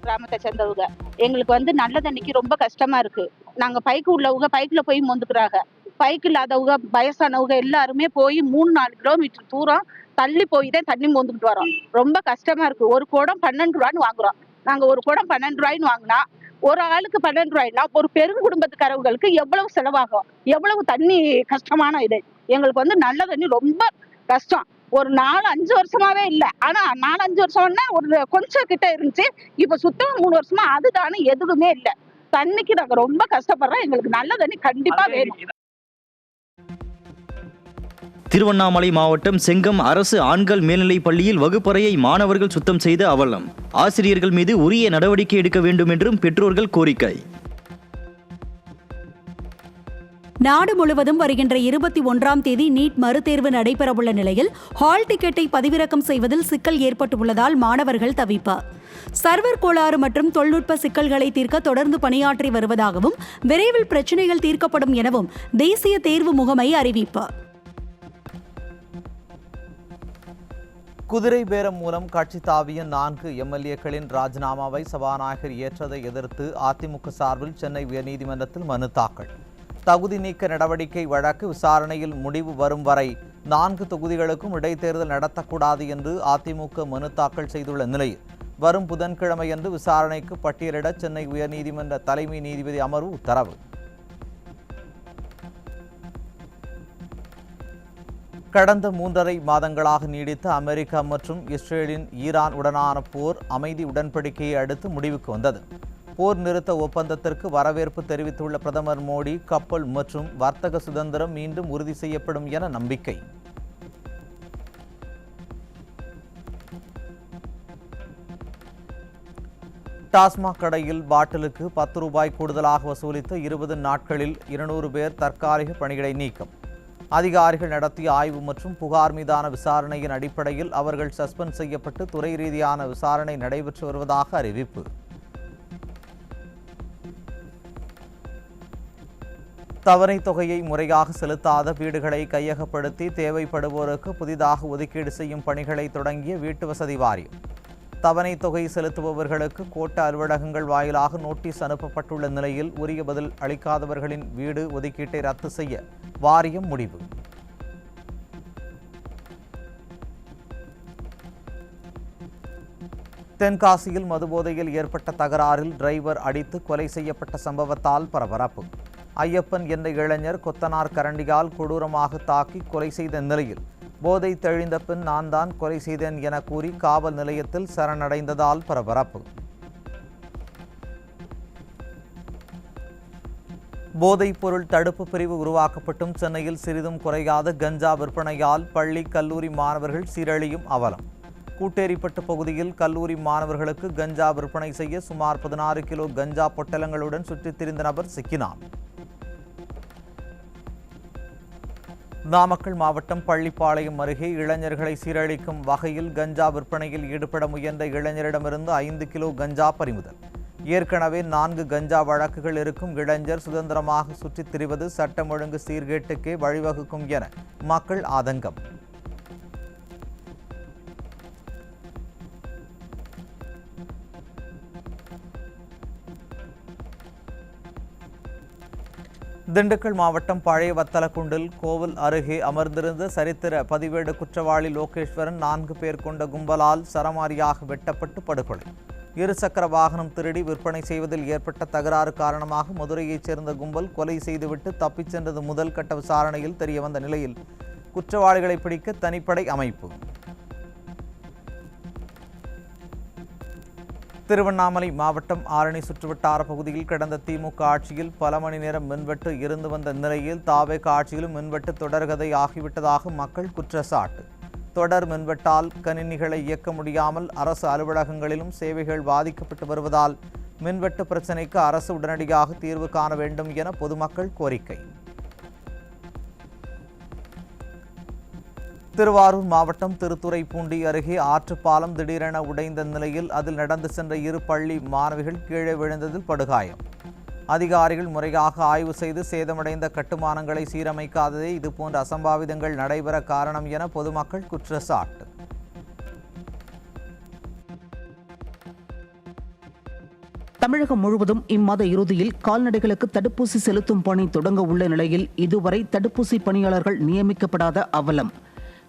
கிராமத்தை சேர்ந்தவங்க எங்களுக்கு நல்ல தண்ணிக்கு ரொம்ப கஷ்டமா இருக்கு. நாங்க பைக்கு உள்ளவங்க பைக்ல போய் மொந்துக்கிறாங்க, பைக் இல்லாதவங்க வயசானவங்க எல்லாருமே போய் 3-4 கிலோமீட்டர் தூரம் தள்ளி போய் தான் தண்ணி மொந்துக்கிட்டு வரோம். ரொம்ப கஷ்டமா இருக்கு. ஒரு குடம் 12 ரூபான்னு வாங்குறோம். நாங்க ஒரு குடம் 12 ரூபாய்ன்னு வாங்கினா ஒரு ஆளுக்கு 12 ரூபாய்னா ஒரு பெருங்குடும்பத்துக்காரவங்களுக்கு எவ்வளவு செலவாகும், எவ்வளவு தண்ணி கஷ்டமான இது. எங்களுக்கு நல்ல தண்ணி ரொம்ப கஷ்டம். ஒரு 4-5 வருஷமாவே இல்லை. ஆனா 4-5 வருஷம்னா ஒரு கொஞ்சம் கிட்ட இருந்துச்சு. இப்ப சுத்தமா 3 வருஷமா அதுதானே எதுவுமே இல்லை. தண்ணிக்கு நாங்க ரொம்ப கஷ்டப்படுறோம். எங்களுக்கு நல்ல தண்ணி கண்டிப்பா வேணும். திருவண்ணாமலை மாவட்டம் செங்கம் அரசு ஆண்கள் மேல்நிலைப் பள்ளியில் வகுப்பறையை மாணவர்கள் சுத்தம் செய்த அவலம். ஆசிரியர்கள் மீது உரிய நடவடிக்கை எடுக்க வேண்டும் என்றும் பெற்றோர்கள் கோரிக்கை. நாடு முழுவதும் வருகின்ற 21ஆம் தேதி நீட் மறுதேர்வு நடைபெறவுள்ள நிலையில் ஹால் டிக்கெட்டை பதிவிறக்கம் செய்வதில் சிக்கல் ஏற்பட்டுள்ளதால் மாணவர்கள் தவிப்பு. சர்வர் கோளாறு மற்றும் தொழில்நுட்ப சிக்கல்களை தீர்க்க தொடர்ந்து பணியாற்றி வருவதாகவும், விரைவில் பிரச்சினைகள் தீர்க்கப்படும் எனவும் தேசிய தேர்வு முகமை அறிவிப்பு. குதிரை பேரம் மூலம் கட்சி தாவிய 4 எம்எல்ஏக்களின் ராஜினாமாவை சபாநாயகர் ஏற்றதை எதிர்த்து அதிமுக சார்பில் சென்னை உயர்நீதிமன்றத்தில் மனு தாக்கல். தகுதி நீக்க நடவடிக்கை வழக்கு விசாரணையில் முடிவு வரும் வரை 4 தொகுதிகளுக்கும் இடைத்தேர்தல் நடத்தக்கூடாது என்று அதிமுக மனு தாக்கல் செய்துள்ள நிலையில் வரும் புதன்கிழமையன்று விசாரணைக்கு பட்டியலிட சென்னை உயர்நீதிமன்ற தலைமை நீதிபதி அமர்வு உத்தரவு. கடந்த 3.5 மாதங்களாக நீடித்த அமெரிக்கா மற்றும் இஸ்ரேலின் ஈரான் உடனான போர் அமைதி உடன்படிக்கையை அடுத்து முடிவுக்கு வந்தது. போர் நிறுத்த ஒப்பந்தத்திற்கு வரவேற்பு தெரிவித்துள்ள பிரதமர் மோடி, கப்பல் மற்றும் வர்த்தக சுதந்திரம் மீண்டும் உறுதி செய்யப்படும் என நம்பிக்கை. டாஸ்மாக் கடையில் பாட்டிலுக்கு 10 ரூபாய் கூடுதலாக வசூலித்த 20 நாட்களில் 200 பேர் தற்காலிக பணியிடை நீக்கம். அதிகாரிகள் நடத்திய ஆய்வு மற்றும் புகார் மீதான விசாரணையின் அடிப்படையில் அவர்கள் சஸ்பெண்ட் செய்யப்பட்டு துறை ரீதியான விசாரணை நடைபெற்று வருவதாக அறிவிப்பு. தவணை தொகையை முறையாக செலுத்தாத வீடுகளை கையகப்படுத்தி தேவைப்படுவோருக்கு புதிதாக ஒதுக்கீடு செய்யும் பணிகளை தொடங்கிய வீட்டு வசதி வாரியம். தவணை தொகை செலுத்துபவர்களுக்கு கோட்ட அலுவலகங்கள் வாயிலாக நோட்டீஸ் அனுப்பப்பட்டுள்ள நிலையில் உரிய பதில் அளிக்காதவர்களின் வீடு ஒதுக்கீட்டை ரத்து செய்ய வாரியம் முடிவு. தென்காசியில் மதுபோதையில் ஏற்பட்ட தகராறில் டிரைவர் அடித்து கொலை செய்யப்பட்ட சம்பவத்தால் பரபரப்பு. ஐயப்பன் என்ற இளைஞர் கொத்தனார் கரண்டியால் கொடூரமாக தாக்கி கொலை செய்த நிலையில் போதை தெளிந்த பின் நான் தான் கொலை செய்தேன் என கூறி காவல் நிலையத்தில் சரணடைந்ததால் பரபரப்பு. போதைப் பொருள் தடுப்பு பிரிவு உருவாக்கப்பட்டும் சென்னையில் சிறிதும் குறையாத கஞ்சா விற்பனையால் பள்ளி கல்லூரி மாணவர்கள் சீரழியும் அவலம். கூட்டேரிப்பட்டு பகுதியில் கல்லூரி மாணவர்களுக்கு கஞ்சா விற்பனை செய்ய சுமார் 16 கிலோ கஞ்சா பொட்டலங்களுடன் சுற்றித் திரிந்த நபர் சிக்கினார். நாமக்கல் மாவட்டம் பள்ளிப்பாளையம் அருகே இளைஞர்களை சீரழிக்கும் வகையில் கஞ்சா விற்பனையில் ஈடுபட முயன்ற இளைஞரிடமிருந்து 5 கிலோ கஞ்சா பறிமுதல். ஏற்கனவே 4 கஞ்சா வழக்குகள் இருக்கும் இளைஞர் சுதந்திரமாக சுற்றித் திரிவது சட்டம் ஒழுங்கு சீர்கேட்டுக்கே வழிவகுக்கும் என மக்கள் ஆதங்கம். திண்டுக்கல் மாவட்டம் பழைய வத்தலக்குண்டில் கோவில் அருகே அமர்ந்திருந்த சரித்திர பதிவேடு குற்றவாளி லோகேஸ்வரன் 4 பேர் கொண்ட கும்பலால் சரமாரியாக வெட்டப்பட்டு படுகொலை. இருசக்கர வாகனம் திருடி விற்பனை செய்வதில் ஏற்பட்ட தகராறு காரணமாக மதுரையைச் சேர்ந்த கும்பல் கொலை செய்துவிட்டு தப்பிச் சென்றது முதல் கட்ட விசாரணையில் தெரியவந்த நிலையில் குற்றவாளிகளை பிடிக்க தனிப்படை அமைப்பு. திருவண்ணாமலை மாவட்டம் ஆரணி சுற்றுவட்டார பகுதியில் கடந்த திமுக ஆட்சியில் பல மணி நேரம் மின்வெட்டு இருந்து வந்த நிலையில் தாவேக ஆட்சியிலும் மின்வெட்டு தொடர்கதை ஆகிவிட்டதாக மக்கள் குற்றச்சாட்டு. தொடர் மின்வெட்டால் கணினிகளை இயக்க முடியாமல் அரசு அலுவலகங்களிலும் சேவைகள் பாதிக்கப்பட்டு வருவதால் மின்வெட்டு பிரச்சினைக்கு அரசு உடனடியாக தீர்வு காண வேண்டும் என பொதுமக்கள் கோரிக்கை. திருவாரூர் மாவட்டம் திருத்துறைப்பூண்டி அருகே ஆற்றுப்பாலம் திடீரென உடைந்த நிலையில் அதில் நடந்து சென்ற 2 பள்ளி மாணவிகள் கீழே விழுந்ததில் படுகாயம். அதிகாரிகள் முறையாக ஆய்வு செய்து சேதமடைந்த கட்டுமானங்களை சீரமைக்காததே இதுபோன்ற அசம்பாவிதங்கள் நடைபெற காரணம் என பொதுமக்கள் குற்றச்சாட்டு. தமிழகம் முழுவதும் இம்மாத இறுதியில் கால்நடைகளுக்கு தடுப்பூசி செலுத்தும் பணி தொடங்க உள்ள நிலையில் இதுவரை தடுப்பூசி பணியாளர்கள் நியமிக்கப்படாத அவலம்.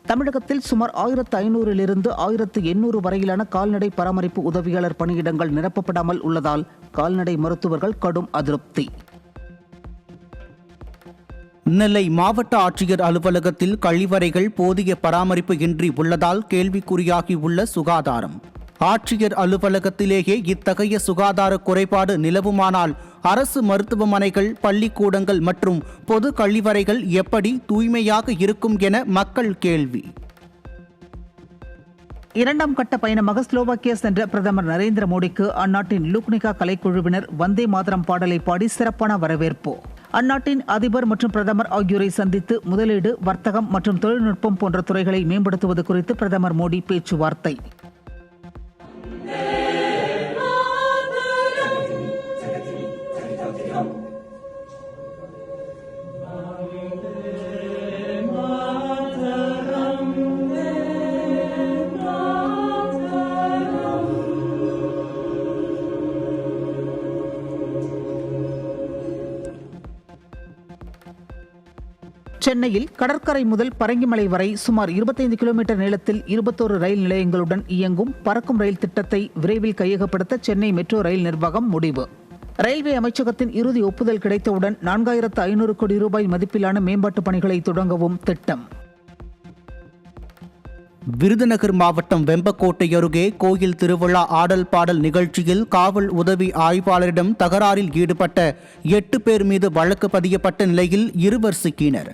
தமிழகத்தில் சுமார் 1500 1800 வரையிலான கால்நடை பராமரிப்பு உதவியாளர் பணியிடங்கள் நிரப்பப்படாமல் உள்ளதால் கால்நடை மருத்துவர்கள் கடும் அதிருப்தி. நெல்லை மாவட்ட ஆட்சியர் அலுவலகத்தில் கழிவறைகள் போதிய பராமரிப்பு இன்றி உள்ளதால் கேள்விக்குறியாகி உள்ள சுகாதாரம். ஆட்சியர் அலுவலகத்திலேயே இத்தகைய சுகாதார குறைபாடு நிலவுமானால் அரசு மருத்துவமனைகள், பள்ளிக்கூடங்கள் மற்றும் பொது கழிவறைகள் எப்படி தூய்மையாக இருக்கும் என மக்கள் கேள்வி. 2ஆம் கட்ட பயணமாக ஸ்லோவாக்கியா சென்ற பிரதமர் நரேந்திர மோடிக்கு அந்நாட்டின் லூக்னிகா கலைக்குழுவினர் வந்தே மாதரம் பாடலை பாடி சிறப்பான வரவேற்பு. அந்நாட்டின் அதிபர் மற்றும் பிரதமர் ஆகியோரை சந்தித்து முதலீடு, வர்த்தகம் மற்றும் தொழில்நுட்பம் போன்ற துறைகளை மேம்படுத்துவது குறித்து பிரதமர் மோடி பேச்சுவார்த்தை. சென்னையில் கடற்கரை முதல் பரங்கிமலை வரை சுமார் 25 கிலோமீட்டர் நீளத்தில் 21 ரயில் நிலையங்களுடன் இயங்கும் பறக்கும் ரயில் திட்டத்தை விரைவில் கையகப்படுத்த சென்னை மெட்ரோ ரயில் நிர்வாகம் முடிவு. ரயில்வே அமைச்சகத்தின் இறுதி ஒப்புதல் கிடைத்தவுடன் 4500 கோடி ரூபாய் மதிப்பிலான மேம்பாட்டு பணிகளை தொடங்கவும் திட்டம். விருதுநகர் மாவட்டம் வெம்பக்கோட்டை அருகே கோயில் திருவிழா ஆடல் பாடல் நிகழ்ச்சியில் காவல் உதவி ஆய்வாளரிடம் தகராறில் ஈடுபட்ட 8 பேர் மீது வழக்கு பதியப்பட்ட நிலையில் 2 சிக்கினர்.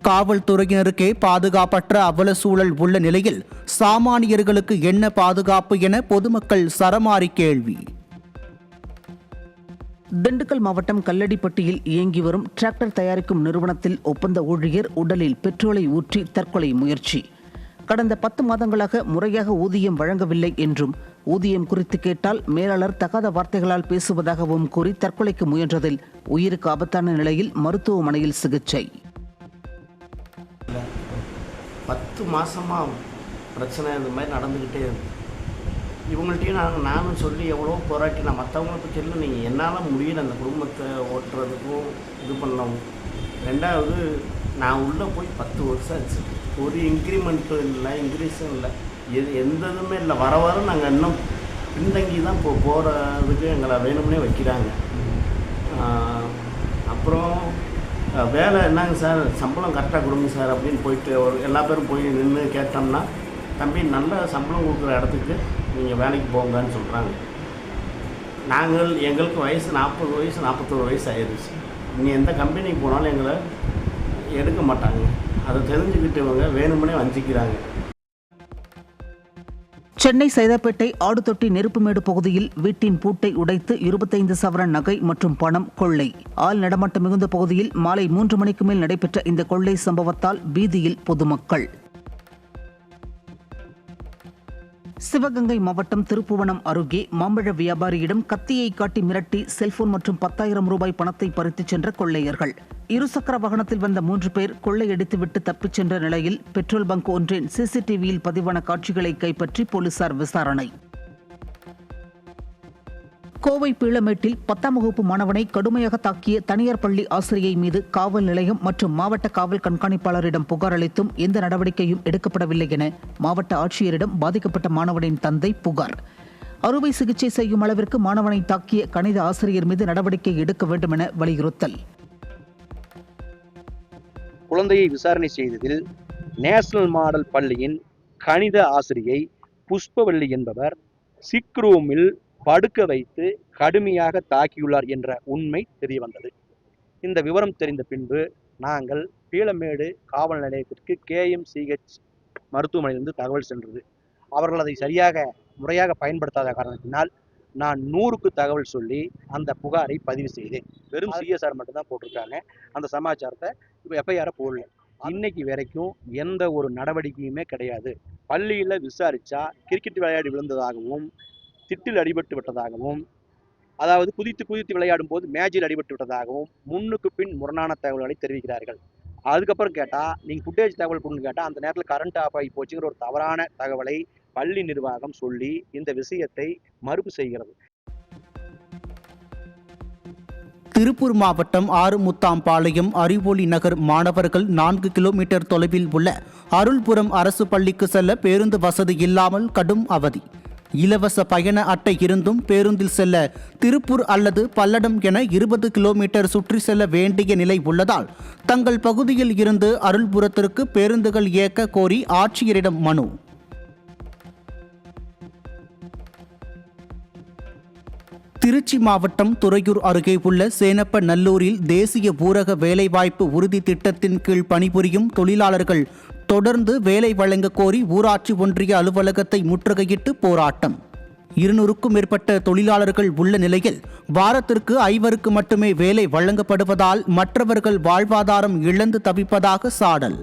காவல்துறையினருக்கே பாதுகாப்பற்ற அவல சூழல் உள்ள நிலையில் சாமானியர்களுக்கு என்ன பாதுகாப்பு என பொதுமக்கள் சரமாரி கேள்வி. திண்டுக்கல் மாவட்டம் கல்லடிப்பட்டியில் இயங்கி வரும் டிராக்டர் தயாரிக்கும் நிறுவனத்தில் ஒப்பந்த ஊழியர் உடலில் பெட்ரோலை ஊற்றி தற்கொலை முயற்சி. கடந்த 10 மாதங்களாக முறையாக ஊதியம் வழங்கவில்லை என்றும் ஊதியம் குறித்து கேட்டால் மேலாளர் தகாத வார்த்தைகளால் பேசுவதாகவும் கூறி தற்கொலைக்கு முயன்றதில் உயிருக்கு ஆபத்தான நிலையில் மருத்துவமனையில் சிகிச்சை. 10 மாதமாக பிரச்சனை இந்த மாதிரி நடந்துக்கிட்டே இருக்கு. இவங்கள்ட்டையும் நானும் சொல்லி எவ்வளோ போராட்டி நான் மற்றவங்களுக்கு சொல்லி நீங்கள் என்னால் முடியல அந்த குடும்பத்தை ஓட்டுறதுக்கும் இது பண்ணவும். 2வது நான் உள்ளே போய் 10 வருஷம் ஆச்சு. ஒரு இன்க்ரிமெண்ட்டும் இல்லை, இன்க்ரீஸும் இல்லை, எந்த இதுவுமே இல்லை. வர நாங்கள் இன்னும் பின்தங்கி தான் போகிறதுக்கு எங்களை வேணும்னே வைக்கிறாங்க. அப்புறம் வேலை என்னங்க சார், சம்பளம் கரெக்டாக கொடுங்க சார் அப்படின்னு போயிட்டு எல்லா பேரும் போய் நின்று கேட்டோம்னா, தம்பி நல்ல சம்பளம் கொடுக்குற இடத்துக்கு நீங்கள் வேலைக்கு போங்கன்னு சொல்கிறாங்க. எங்களுக்கு வயசு 40 வயசு 41 வயசு ஆயிடுச்சு. நீங்கள் எந்த கம்பெனிக்கு போனாலும் எங்களை எடுக்க மாட்டாங்க. அதை தெரிஞ்சுக்கிட்டு இவங்க வேணும்னே வஞ்சிக்கிறாங்க. சென்னை சைதாப்பேட்டை ஆடுதொட்டி நெருப்புமேடு பகுதியில் வீட்டின் பூட்டை உடைத்து 25 சவரன் நகை மற்றும் பணம் கொள்ளை. ஆள் நடமாட்டம் மிகுந்த பகுதியில் மாலை 3 மணிக்கு மேல் நடைபெற்ற இந்த கொள்ளை சம்பவத்தால் பீதியில் பொதுமக்கள். சிவகங்கை மாவட்டம் திருப்புவனம் அருகே மாம்பழ வியாபாரியிடம் கத்தியை காட்டி மிரட்டி செல்போன் மற்றும் 10,000 ரூபாய் பணத்தை பறித்துச் சென்ற கொள்ளையர்கள். இருசக்கர வாகனத்தில் வந்த 3 பேர் கொள்ளையடித்துவிட்டு தப்பிச் சென்ற நிலையில் பெட்ரோல் பங்க் ஒன்றின் சிசிடிவியில் பதிவான காட்சிகளை கைப்பற்றி போலீசார் விசாரணை. கோவை பீளமேட்டில் 10ஆம் வகுப்பு மாணவனை கடுமையாக தாக்கிய தனியார் பள்ளி ஆசிரியை மீது காவல் நிலையம் மற்றும் மாவட்ட காவல் கண்காணிப்பாளரிடம் புகார் அளித்தும் எந்த நடவடிக்கையும் எடுக்கப்படவில்லை என மாவட்ட ஆட்சியரிடம் பாதிக்கப்பட்ட மாணவனின் தந்தை புகார். அறுவை சிகிச்சை செய்யும் அளவிற்கு மாணவனை தாக்கிய கணித ஆசிரியர் மீது நடவடிக்கை எடுக்க வேண்டும் என வலியுறுத்தல். குழந்தையை விசாரணை செய்ததில் நேஷனல் மாடல் பள்ளியின் கணித ஆசிரியை புஷ்பவள்ளி என்பவர் சிக் ரூமில் படுக்க வைத்து கடுமையாக தாக்கியுள்ளார் என்ற உண்மை தெரியவந்தது. இந்த விவரம் தெரிந்த பின்பு நாங்கள் பீளமேடு காவல் நிலையத்திற்கு KMCH மருத்துவமனையிலிருந்து தகவல் சென்றது. அவர்கள் அதை முறையாக பயன்படுத்தாத காரணத்தினால் நான் 100க்கு தகவல் சொல்லி அந்த புகாரை பதிவு செய்தேன். வெறும் CSR மட்டும்தான் போட்டிருக்காங்க. அந்த சமாச்சாரத்தை இப்போ FIR போடல. இன்னைக்கு வரைக்கும் எந்த ஒரு நடவடிக்கையுமே கிடையாது. பள்ளியில் விசாரிச்சா கிரிக்கெட் விளையாடி விழுந்ததாகவும் திட்டில் அடிபட்டு விட்டதாகவும், அதாவது குதித்து விளையாடும் போது மேஜில் அடிபட்டு விட்டதாகவும் முன்னுக்கு பின் முரணான தகவல்களை தெரிவிக்கிறார்கள். அதுக்கப்புறம் கேட்டால் நீங்கள் ஃபுட்டேஜ் தகவல் கொடுன்னு கேட்டால் அந்த நேரத்தில் கரண்ட் ஆஃப் ஆகி போச்சுங்கிற ஒரு தவறான தகவலை பள்ளி நிர்வாகம் சொல்லி இந்த விஷயத்தை மறுப்பு செய்கிறது. திருப்பூர் மாவட்டம் ஆறுமுத்தாம்பாளையம் அறிவொளி நகர் மாணவர்கள் 4 கிலோமீட்டர் தொலைவில் உள்ள அருள்புரம் அரசு பள்ளிக்கு செல்ல பேருந்து வசதி இல்லாமல் கடும் அவதி. இலவச பயண அட்டை இருந்தும் பேருந்தில் செல்ல திருப்பூர் அல்லது பல்லடம் என 20 கிலோமீட்டர் சுற்றி செல்ல வேண்டிய நிலை உள்ளதால் தங்கள் பகுதியில் இருந்து அருள்புரத்திற்கு பேருந்துகள் இயக்க கோரி ஆட்சியரிடம் மனு. திருச்சி மாவட்டம் துறையூர் அருகே உள்ள சேனப்ப நல்லூரில் தேசிய ஊரக வேலைவாய்ப்பு உறுதி திட்டத்தின் கீழ் பணிபுரியும் தொழிலாளர்கள் தொடர்ந்து வேலை வழங்க கோரி ஊராட்சி ஒன்றிய அலுவலகத்தை முற்றுகையிட்டு போராட்டம். 200க்கும் மேற்பட்ட தொழிலாளர்கள் உள்ள நிலையில் வாரத்திற்கு 5 மட்டுமே வேலை வழங்கப்படுவதால் மற்றவர்கள் வாழ்வாதாரம் இழந்து தவிப்பதாக சாடல்.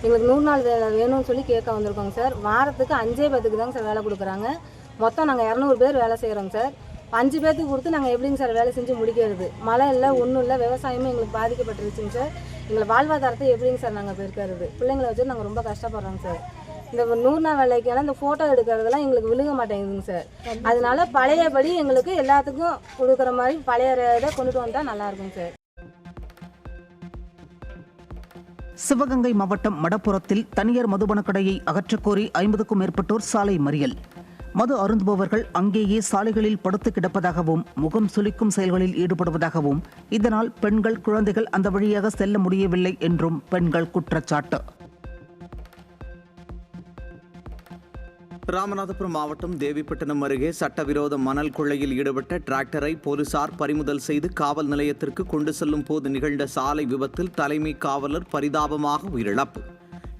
எங்களுக்கு 100 நாள் வேலை வேணும்னு சொல்லி கேட்க வந்திருக்கோங்க சார். வாரத்துக்கு 5 பேத்துக்கு தாங்க சார் வேலை கொடுக்குறாங்க. மொத்தம் நாங்கள் 200 பேர் வேலை செய்கிறோங்க சார். 5 பேத்துக்கு கொடுத்து நாங்கள் எப்படிங்க சார் வேலை செஞ்சு முடிக்கிறது? மழை இல்லை, ஒன்றும் இல்லை, விவசாயமும் எங்களுக்கு பாதிக்கப்பட்டுருச்சுங்க சார். எங்களை வாழ்வாதாரத்தை எப்படிங்க சார் நாங்கள் பெருக்கிறது? பிள்ளைங்களை வச்சு நாங்கள் ரொம்ப கஷ்டப்படுறோங்க சார். இந்த 100 நாள் வேலைக்கெல்லாம் இந்த ஃபோட்டோ எடுக்கிறதெல்லாம் எங்களுக்கு விழுக மாட்டேங்குதுங்க சார். அதனால பழையபடி எங்களுக்கு எல்லாத்துக்கும் கொடுக்குற மாதிரி பழைய இதை கொண்டுட்டு வந்தால் நல்லா இருக்குங்க சார். சிவகங்கை மாவட்டம் மடப்புரத்தில் தனியார் மதுபான கடையை அகற்றக்கோரி 50க்கும் மேற்பட்டோர் சாலை மறியல். மது அருந்துபவர்கள் அங்கேயே சாலைகளில் படுத்து கிடப்பதாகவும் முகம் சுளிக்கும் செயல்களில் ஈடுபடுவதாகவும் இதனால் பெண்கள் குழந்தைகள் அந்த வழியாக செல்ல முடியவில்லை என்றும் பெண்கள் குற்றச்சாட்டு. ராமநாதபுரம் மாவட்டம் தேவிப்பட்டினம் அருகே சட்டவிரோத மணல் கொள்ளையில் ஈடுபட்ட டிராக்டரை போலீசார் பறிமுதல் செய்து காவல் நிலையத்திற்கு கொண்டு செல்லும் போது நிகழ்ந்த சாலை விபத்தில் தலைமை காவலர் பரிதாபமாக உயிரிழப்பு.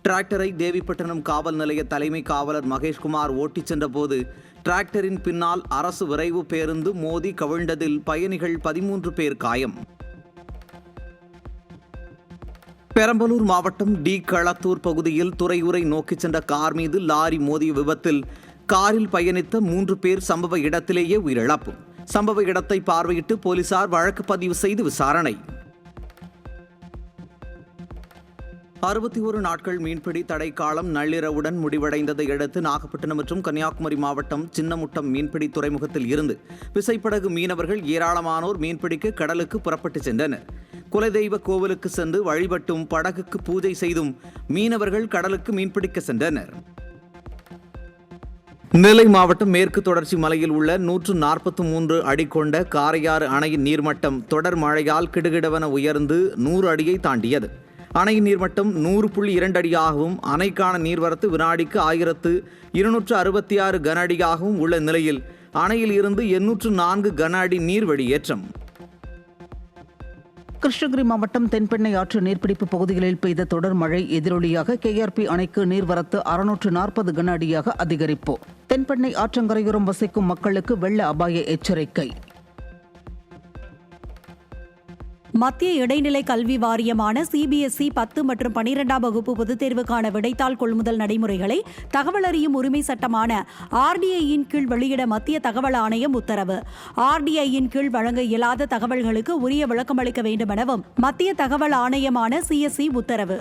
டிராக்டரை தேவிப்பட்டினம் காவல் நிலைய தலைமை காவலர் மகேஷ்குமார் ஓட்டிச் சென்றபோது டிராக்டரின் பின்னால் அரசு விரைவு பேருந்து மோதி கவிழ்ந்ததில் பயணிகள் 13 பேர் காயம். பெரம்பலூர் மாவட்டம் டி களத்தூர் பகுதியில் துறையூரை நோக்கிச் சென்ற கார் மீது லாரி மோதிய விபத்தில் காரில் பயணித்த 3 பேர் சம்பவ இடத்திலேயே உயிரிழப்பு. சம்பவ இடத்தை பார்வையிட்டு போலீசார் வழக்கு பதிவு செய்து விசாரணை. 61 நாட்கள் மீன்பிடி தடை காலம் நள்ளிரவுடன் முடிவடைந்ததை அடுத்து நாகப்பட்டினம் மற்றும் கன்னியாகுமரி மாவட்டம் சின்னமுட்டம் மீன்பிடி துறைமுகத்தில் இருந்து விசைப்படகு மீனவர்கள் ஏராளமானோர் மீன்பிடிக்க கடலுக்கு புறப்பட்டு சென்றனர். குலதெய்வ கோவிலுக்கு சென்று வழிபட்டும் படகுக்கு பூஜை செய்தும் மீனவர்கள் கடலுக்கு மீன்பிடிக்க சென்றனர். நெல்லை மாவட்டம் மேற்கு தொடர்ச்சி மலையில் உள்ள 143 அடி கொண்ட காரையாறு அணையின் நீர்மட்டம் தொடர் மழையால் கிடுகிடவென உயர்ந்து 100 அடியை தாண்டியது. அணையின் நீர்மட்டம் 100.2 அடியாகவும் அணைக்கான நீர்வரத்து வினாடிக்கு 1266 கன அடியாகவும் உள்ள நிலையில் அணையில் இருந்து 804 கன அடி நீர் வெளியேற்றம். கிருஷ்ணகிரி மாவட்டம் தென்பெண்ணை ஆற்று நீர்பிடிப்பு பகுதிகளில் பெய்த தொடர் மழை எதிரொலியாக கேஆர்பி அணைக்கு நீர்வரத்து 640 கன அடியாக அதிகரிப்பு. தென்பெண்ணை ஆற்றங்கரையோரம் வசிக்கும் மக்களுக்கு வெள்ள அபாய எச்சரிக்கை. மத்திய இடைநிலை கல்வி வாரியமான சிபிஎஸ்இ 10 மற்றும் 12ஆம் வகுப்பு பொதுத் தேர்வுக்கான விடைத்தாள் கொள்முதல் நடைமுறைகளை தகவல் அறியும் உரிமை சட்டமான ஆர்டிஐயின் கீழ் வெளியிட மத்திய தகவல் ஆணையம் உத்தரவு. ஆர்டிஐயின் கீழ் வழங்க இயலாத தகவல்களுக்கு உரிய விளக்கமளிக்க வேண்டும் எனவும் மத்திய தகவல் ஆணையமான சிஎஸ்இ உத்தரவு.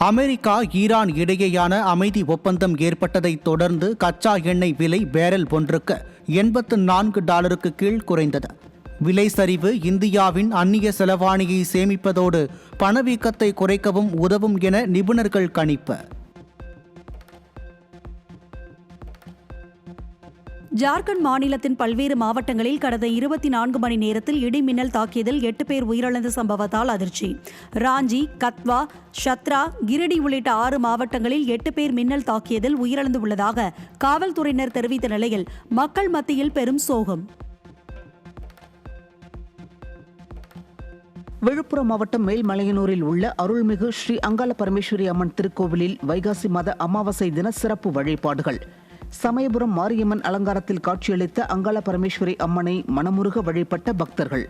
அமெரிக்கா ஈரான் இடையேயான அமைதி ஒப்பந்தம் ஏற்பட்டதை தொடர்ந்து கச்சா எண்ணெய் விலை பேரல் ஒன்றுக்கு $84 கீழ் குறைந்தது. விலை சரிவு இந்தியாவின் அந்நிய செலவாணியை சேமிப்பதோடு பணவீக்கத்தை குறைக்கவும் உதவும் என நிபுணர்கள் கணிப்பு. ஜார்க்கண்ட் மாநிலத்தின் பல்வேறு மாவட்டங்களில் கடந்த 24 மணி நேரத்தில் இடி மின்னல் தாக்கியதில் 8 பேர் உயிரிழந்த சம்பவத்தால் அதிர்ச்சி. ராஞ்சி, கத்வா, ஷத்ரா, கிரிடி உள்ளிட்ட 6 மாவட்டங்களில் 8 பேர் மின்னல் தாக்கியதில் உயிரிழந்து உள்ளதாக காவல்துறையினர் தெரிவித்த நிலையில் மக்கள் மத்தியில் பெரும் சோகம். விழுப்புரம் மாவட்டம் மேல்மலையனூரில் உள்ள அருள்மிகு ஸ்ரீ அங்காள பரமேஸ்வரி அம்மன் திருக்கோவிலில் வைகாசி மாத அமாவாசை தின சிறப்பு வழிபாடுகள். சமயபுரம் மாரியம்மன் அலங்காரத்தில் காட்சியளித்த அங்காள பரமேஸ்வரி அம்மனை மனமுருக வழிபட்ட பக்தர்கள்.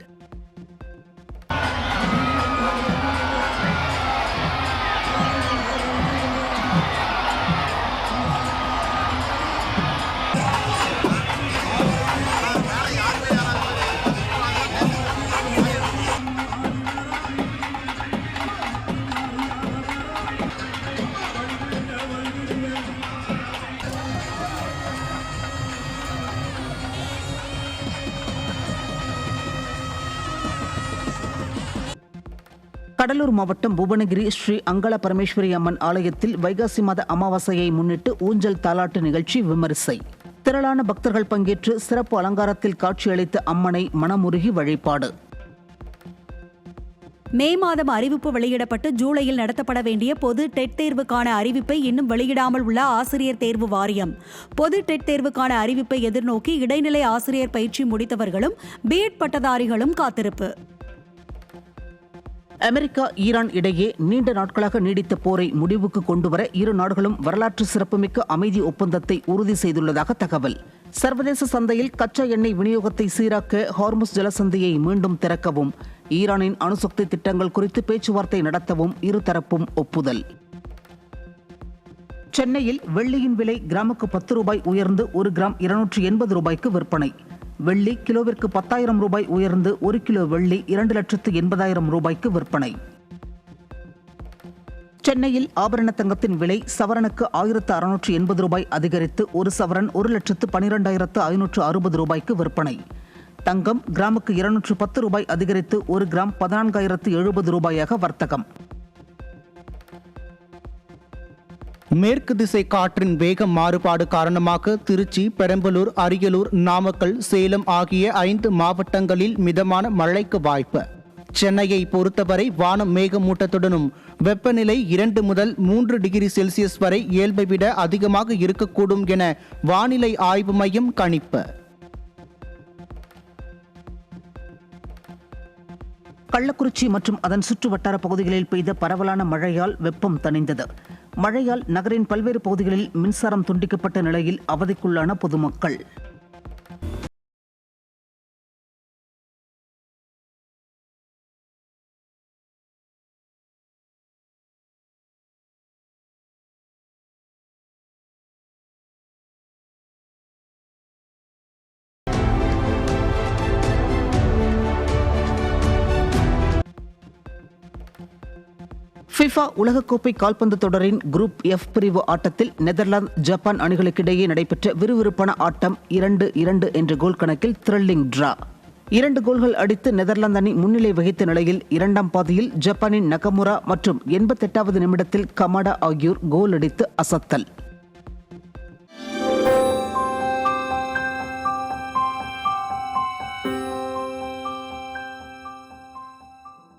கடலூர் மாவட்டம் புவனகிரி ஸ்ரீ அங்காள பரமேஸ்வரி அம்மன் ஆலயத்தில் வைகாசி மாத அமாவாசையை முன்னிட்டு ஊஞ்சல் தாலாட்டு நிகழ்ச்சி விமரிசை. திரளான பக்தர்கள் பங்கேற்று சிறப்பு அலங்காரத்தில் காட்சியளித்த அம்மனை மனமுருகி வழிபாடு. மே மாதம் அறிவிப்பு வெளியிடப்பட்டு ஜூலையில் நடத்தப்பட வேண்டிய பொது டெட் தேர்வுக்கான அறிவிப்பை இன்னும் வெளியிடாமல் உள்ள ஆசிரியர் தேர்வு வாரியம். பொது டெட் தேர்வுக்கான அறிவிப்பை எதிர்நோக்கி இடைநிலை ஆசிரியர் பயிற்சி முடித்தவர்களும் பிஎட் பட்டதாரிகளும் காத்திருப்பு. அமெரிக்கா ஈரான் இடையே நீண்ட நாட்களாக நீடித்த போரை முடிவுக்கு கொண்டுவர இரு நாடுகளும் வரலாற்று சிறப்புமிக்க அமைதி ஒப்பந்தத்தை உறுதி செய்துள்ளதாக தகவல். சர்வதேச சந்தையில் கச்சா எண்ணெய் விநியோகத்தை சீராக்க ஹார்முஸ் ஜலசந்தியை மீண்டும் திறக்கவும் ஈரானின் அணுசக்தி திட்டங்கள் குறித்து பேச்சுவார்த்தை நடத்தவும் இருதரப்பும் ஒப்புதல். சென்னையில் வெள்ளியின் விலை கிராமுக்கு 10 ரூபாய் உயர்ந்து 1 கிராம் 280 ரூபாய்க்கு விற்பனை. வெள்ளி கிலோவிற்கு 10,000 ரூபாய் உயர்ந்து 1 கிலோ வெள்ளி 2,80,000 ரூபாய்க்கு விற்பனை. சென்னையில் ஆபரண தங்கத்தின் விலை சவரனுக்கு 1,680 ரூபாய் அதிகரித்து 1 சவரன் 1,12,560 ரூபாய்க்கு விற்பனை. தங்கம் கிராமுக்கு 210 ரூபாய் அதிகரித்து 1 கிராம் 14,070 ரூபாயாக வர்த்தகம். மேற்கு திசை காற்றின் வேக மாறுபாடு காரணமாக திருச்சி, பெரம்பலூர், அரியலூர், நாமக்கல், சேலம் ஆகிய 5 மாவட்டங்களில் மிதமான மழைக்கு வாய்ப்பு. சென்னையை பொறுத்தவரை வானம் மேகமூட்டத்துடனும் வெப்பநிலை 2 முதல் 3 டிகிரி செல்சியஸ் வரை இயல்பை விட அதிகமாக இருக்கக்கூடும் என வானிலை ஆய்வு மையம் கணிப்பு. கள்ளக்குறிச்சி மற்றும் அதன் சுற்று வட்டார பகுதிகளில் பெய்த பரவலான மழையால் வெப்பம் தணிந்தது. மழையால் நகரின் பல்வேறு பகுதிகளில் மின்சாரம் துண்டிக்கப்பட்ட நிலையில் அவதிக்குள்ளான பொதுமக்கள். ஃபிஃபா உலகக்கோப்பை கால்பந்து தொடரின் குரூப் எஃப் பிரிவு ஆட்டத்தில் நெதர்லாந்து, ஜப்பான் அணிகளுக்கிடையே நடைபெற்ற விறுவிறுப்பான ஆட்டம் 2-2 என்ற கோல் கணக்கில் த்ரில்லிங் டிரா. 2 கோல்கள் அடித்து நெதர்லாந்து அணி முன்னிலை வகித்த நிலையில் இரண்டாம் பாதியில் ஜப்பானின் நகமுரா மற்றும் 88வது நிமிடத்தில் கமாடா ஆகியோர் கோல் அடித்து அசத்தல்.